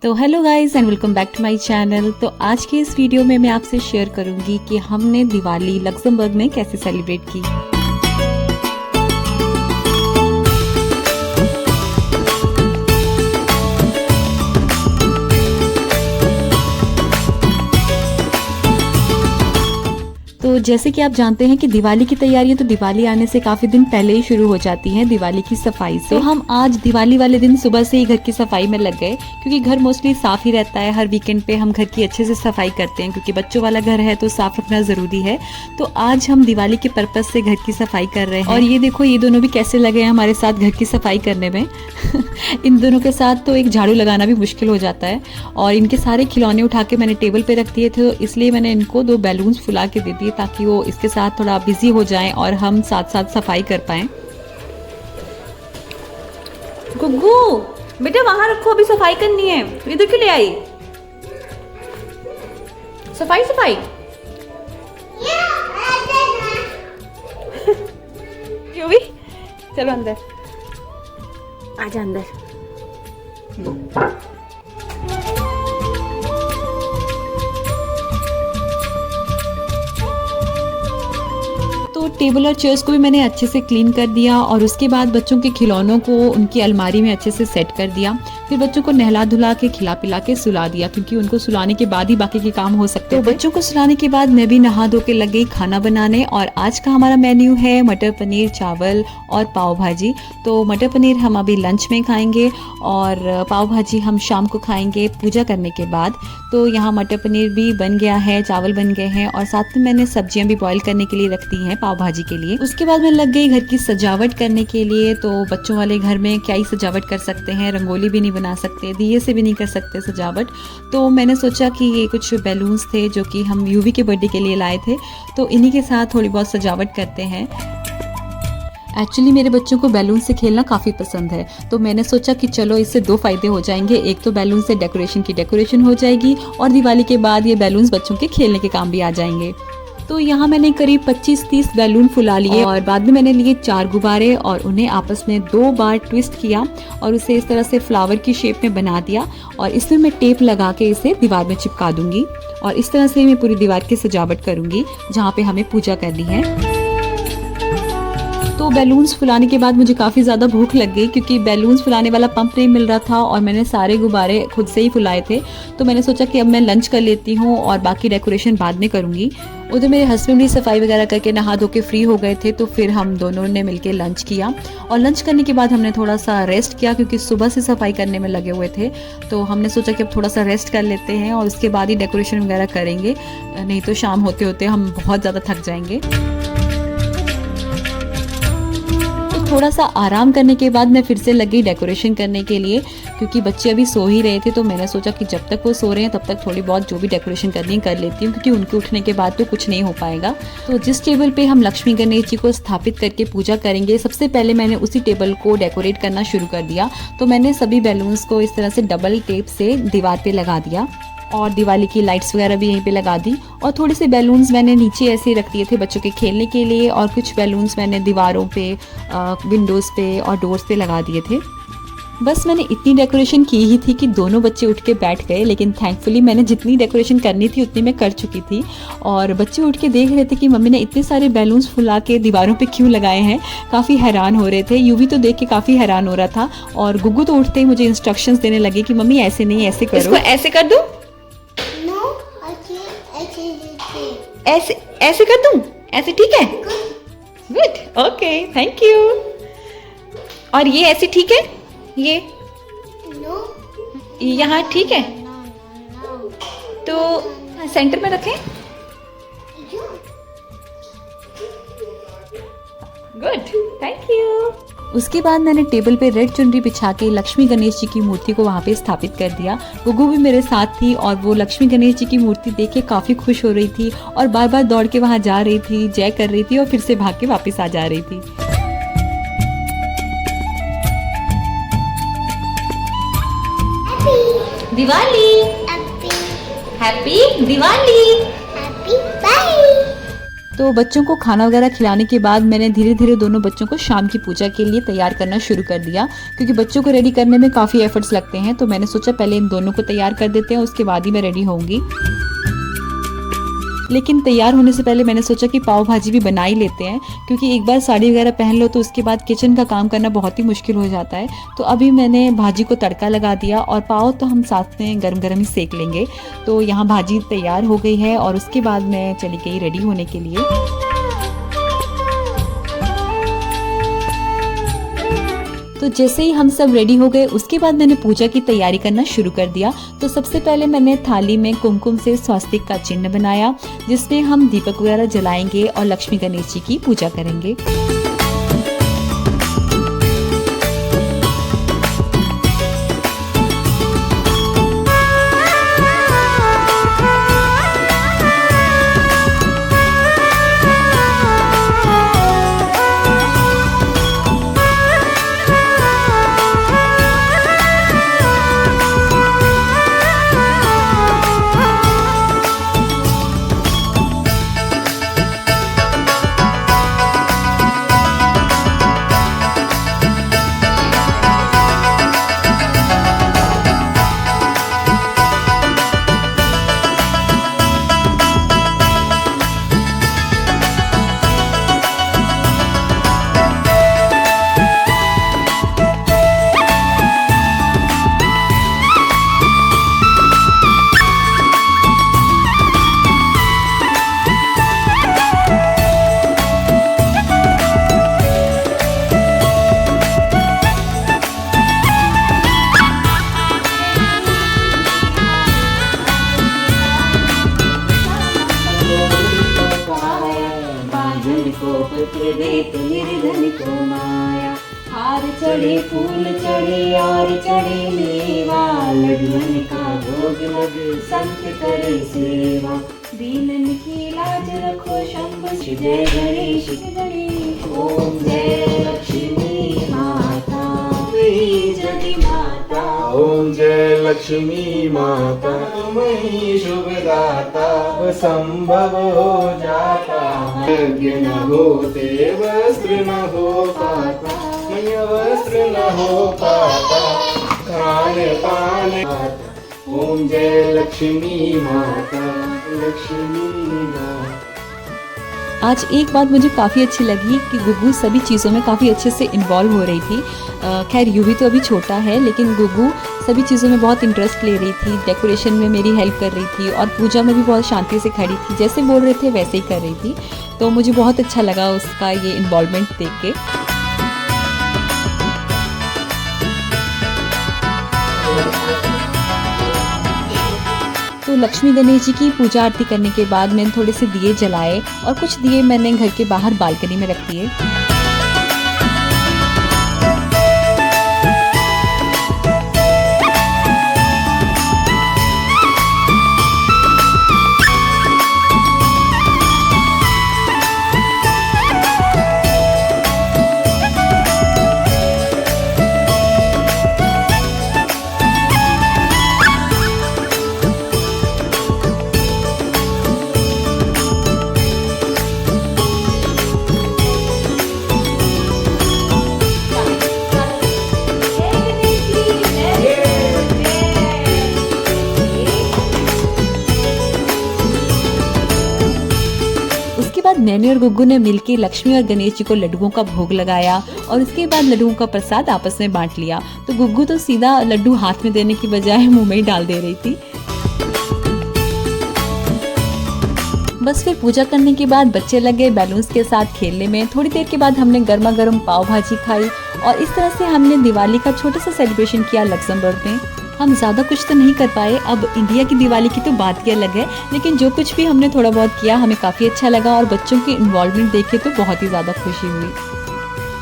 तो hello guys and welcome back to my channel. तो आज के इस वीडियो में मैं आपसे शेयर करूंगी कि हमने दिवाली लक्समबर्ग में कैसे सेलिब्रेट की। तो जैसे कि आप जानते हैं कि दिवाली की तैयारियां तो दिवाली आने से काफी दिन पहले ही शुरू हो जाती हैं, दिवाली की सफाई से। तो हम आज दिवाली वाले दिन सुबह से ही घर की सफाई में लग गए, क्योंकि घर मोस्टली साफ ही रहता है। हर वीकेंड पे हम घर की अच्छे से सफाई करते हैं, क्योंकि बच्चों वाला घर है तो साफ रखना जरूरी है। तो आज हम दिवाली के पर्पज से घर की सफाई कर रहे हैं। और ये देखो, ये दोनों भी कैसे लगे हैं हमारे साथ घर की सफाई करने में। इन दोनों के साथ तो एक झाड़ू लगाना भी मुश्किल हो जाता है। और इनके सारे खिलौने उठा के मैंने टेबल पे रख दिए थे, तो इसलिए मैंने इनको 2 बैलून्स फुला के दे दिए ताकि वो इसके साथ थोड़ा बिजी हो जाएं और हम साथ साथ सफाई कर पाएं। गुग्गू बेटा वहां रखो, अभी सफाई करनी है। इधर क्यों ले आई? सफाई सफाई क्यों भी? चलो अंदर, आजा अंदर। तो टेबल और चेयर्स को भी मैंने अच्छे से क्लीन कर दिया और उसके बाद बच्चों के खिलौनों को उनकी अलमारी में अच्छे से सेट कर दिया। फिर बच्चों को नहला धुला के खिला पिला के सुला दिया, क्योंकि उनको सुलाने के बाद ही बाकी के काम हो सकते हैं। तो बच्चों को सुलाने के बाद मैं भी नहा धो के लग गई खाना बनाने। और आज का हमारा मेन्यू है मटर पनीर, चावल और पाव भाजी। तो मटर पनीर हम अभी लंच में खाएंगे और पाव भाजी हम शाम को खाएंगे पूजा करने के बाद। तो यहाँ मटर पनीर भी बन गया है, चावल बन गए हैं और साथ में मैंने सब्जियां भी बॉईल करने के लिए रख दी हैं पाव भाजी के लिए। उसके बाद मैं लग गई घर की सजावट करने के लिए। तो बच्चों वाले घर में क्या ही सजावट कर सकते हैं, रंगोली भी नहीं बना सकते, दिए से भी नहीं कर सकते सजावट। तो मैंने सोचा कि ये कुछ बैलून्स थे जो कि हम यूवी के बर्थडे के लिए लाए थे, तो इन्हीं के साथ थोड़ी बहुत सजावट करते हैं। एक्चुअली मेरे बच्चों को बैलून से खेलना काफ़ी पसंद है, तो मैंने सोचा कि चलो इससे 2 फायदे हो जाएंगे। एक तो बैलून से डेकोरेशन की डेकोरेशन हो जाएगी और दिवाली के बाद ये बैलून्स बच्चों के खेलने के काम भी आ जाएंगे। तो यहाँ मैंने करीब 25-30 बैलून फुला लिए और बाद में मैंने लिए 4 गुब्बारे और उन्हें आपस में 2 बार ट्विस्ट किया और उसे इस तरह से फ्लावर की शेप में बना दिया। और इसमें मैं टेप लगा के इसे दीवार में चिपका दूंगी और इस तरह से मैं पूरी दीवार की सजावट करूंगी जहाँ पे हमें पूजा करनी है। तो बैलून्स फुलाने के बाद मुझे काफ़ी ज़्यादा भूख लग गई, क्योंकि बैलून्स फुलाने वाला पंप नहीं मिल रहा था और मैंने सारे गुब्बारे खुद से ही फुलाए थे। तो मैंने सोचा कि अब मैं लंच कर लेती हूँ और बाकी डेकोरेशन बाद में करूँगी। उधर मेरे हस्बैंड भी सफाई वगैरह करके नहा धो के फ्री हो गए थे, तो फिर हम दोनों ने मिलकर लंच किया। और लंच करने के बाद हमने थोड़ा सा रेस्ट किया, क्योंकि सुबह से सफाई करने में लगे हुए थे। तो हमने सोचा कि अब थोड़ा सा रेस्ट कर लेते हैं और उसके बाद ही डेकोरेशन वगैरह करेंगे, नहीं तो शाम होते होते हम बहुत ज़्यादा थक जाएंगे। थोड़ा सा आराम करने के बाद मैं फिर से लगी डेकोरेशन करने के लिए, क्योंकि बच्चे अभी सो ही रहे थे। तो मैंने सोचा कि जब तक वो सो रहे हैं तब तक थोड़ी बहुत जो भी डेकोरेशन करनी है कर लेती हूँ, क्योंकि उनके उठने के बाद तो कुछ नहीं हो पाएगा। तो जिस टेबल पे हम लक्ष्मी गणेश जी को स्थापित करके पूजा करेंगे, सबसे पहले मैंने उसी टेबल को डेकोरेट करना शुरू कर दिया। तो मैंने सभी बैलून्स को इस तरह से डबल टेप से दीवार पे लगा दिया और दिवाली की लाइट्स वगैरह भी यहीं पे लगा दी। और थोड़े से बैलून्स मैंने नीचे ऐसे रख दिए थे बच्चों के खेलने के लिए, और कुछ बैलून्स मैंने दीवारों पे, विंडोज़ पे और डोर्स पे लगा दिए थे। बस मैंने इतनी डेकोरेशन की ही थी कि दोनों बच्चे उठ के बैठ गए, लेकिन थैंकफुली मैंने जितनी डेकोरेशन करनी थी उतनी मैं कर चुकी थी। और बच्चे उठ के देख रहे थे कि मम्मी ने इतने सारे बैलून्स फुला के दीवारों पे क्यों लगाए हैं, काफ़ी हैरान हो रहे थे। यूवी तो देख के काफ़ी हैरान हो रहा था और गुग्गू तो उठते ही मुझे इंस्ट्रक्शंस देने लगे कि मम्मी ऐसे नहीं, ऐसे करो, इसको ऐसे कर दूँ, ऐसे ऐसे कर दूं, ऐसे ठीक है? Good, okay, thank you. और ये ऐसे ठीक है? ये यहाँ ठीक है? तो सेंटर में रखें। Good, thank you. उसके बाद मैंने टेबल पे रेड चुनरी बिछा के लक्ष्मी गणेश जी की मूर्ति को वहाँ पे स्थापित कर दिया। गुग्गू भी मेरे साथ थी और वो लक्ष्मी गणेश जी की मूर्ति देख के काफ़ी खुश हो रही थी और बार बार दौड़ के वहाँ जा रही थी, जय कर रही थी और फिर से भाग के वापस आ जा रही थी। Diwali, happy Diwali, happy bye. तो बच्चों को खाना वगैरह खिलाने के बाद मैंने धीरे धीरे दोनों बच्चों को शाम की पूजा के लिए तैयार करना शुरू कर दिया, क्योंकि बच्चों को रेडी करने में काफ़ी एफर्ट्स लगते हैं। तो मैंने सोचा पहले इन दोनों को तैयार कर देते हैं, उसके बाद ही मैं रेडी होंगी। लेकिन तैयार होने से पहले मैंने सोचा कि पाव भाजी भी बना ही लेते हैं, क्योंकि एक बार साड़ी वगैरह पहन लो तो उसके बाद किचन का काम करना बहुत ही मुश्किल हो जाता है। तो अभी मैंने भाजी को तड़का लगा दिया और पाव तो हम साथ में गरम गरम ही सेक लेंगे। तो यहाँ भाजी तैयार हो गई है और उसके बाद मैं चली गई रेडी होने के लिए। तो जैसे ही हम सब रेडी हो गए उसके बाद मैंने पूजा की तैयारी करना शुरू कर दिया। तो सबसे पहले मैंने थाली में कुमकुम से स्वास्तिक का चिन्ह बनाया, जिसमें हम दीपक वगैरह जलाएंगे और लक्ष्मी गणेश जी की पूजा करेंगे। पुत्र दे तो निर्धन को माया, हार चढ़े फूल चढ़े और चढ़े मेवा, लड्डुअन का भोग लगे संत करे सेवा, दीनन की लाज रखो शंभु। जय गणेश ओम जय लक्ष्मी माता जगि माता, ओम जय लक्ष्मी माता तुम्हें शुभदाता, संभव हो जाता यज्ञ न होते वस्त्र न हो पाता, मैं वस्त्र न हो पाता खान पान पाता। ओम जय लक्ष्मी माता लक्ष्मी माता। आज एक बात मुझे काफ़ी अच्छी लगी कि गुग्गू सभी चीज़ों में काफ़ी अच्छे से इन्वॉल्व हो रही थी। खैर यूवी तो अभी छोटा है, लेकिन गुग्गू सभी चीज़ों में बहुत इंटरेस्ट ले रही थी। डेकोरेशन में मेरी हेल्प कर रही थी और पूजा में भी बहुत शांति से खड़ी थी, जैसे बोल रहे थे वैसे ही कर रही थी। तो मुझे बहुत अच्छा लगा उसका ये इन्वॉल्वमेंट देख के। तो लक्ष्मी गणेश जी की पूजा आरती करने के बाद मैंने थोड़े से दिए जलाए और कुछ दिए मैंने घर के बाहर बालकनी में रख दिए। मैंने और गुग्गू ने मिलकर लक्ष्मी और गणेश जी को लड्डुओं का भोग लगाया और उसके बाद लड्डुओं का प्रसाद आपस में बांट लिया। तो गुग्गू तो सीधा लड्डू हाथ में देने की बजाय मुंह में ही डाल दे रही थी। बस फिर पूजा करने के बाद बच्चे लगे बैलून्स के साथ खेलने में। थोड़ी देर के बाद हमने गर्मा गर्म पाव भाजी खाई और इस तरह से हमने दिवाली का छोटा सा सेलिब्रेशन किया लक्समबर्ग में। हम ज़्यादा कुछ तो नहीं कर पाए, अब इंडिया की दिवाली की तो बात ही अलग है, लेकिन जो कुछ भी हमने थोड़ा बहुत किया हमें काफ़ी अच्छा लगा और बच्चों की इन्वॉल्वमेंट देख के तो बहुत ही ज़्यादा खुशी हुई।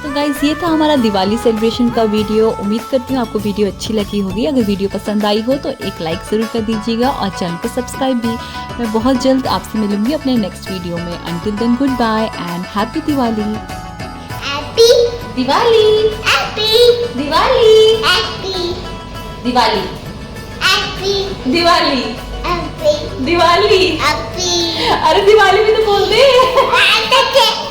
तो गाइस ये था हमारा दिवाली सेलिब्रेशन का वीडियो। उम्मीद करती हूँ आपको वीडियो अच्छी लगी होगी। अगर वीडियो पसंद आई हो तो एक लाइक ज़रूर कर दीजिएगा और चैनल को सब्सक्राइब भी। मैं बहुत जल्द आपसे मिलूंगी अपने नेक्स्ट वीडियो में। Until then good bye and happy Diwali. Happy Diwali, happy Diwali, happy Diwali, happy Diwali, happy happy Diwali. Happy अरे दिवाली भी तो बोल दे।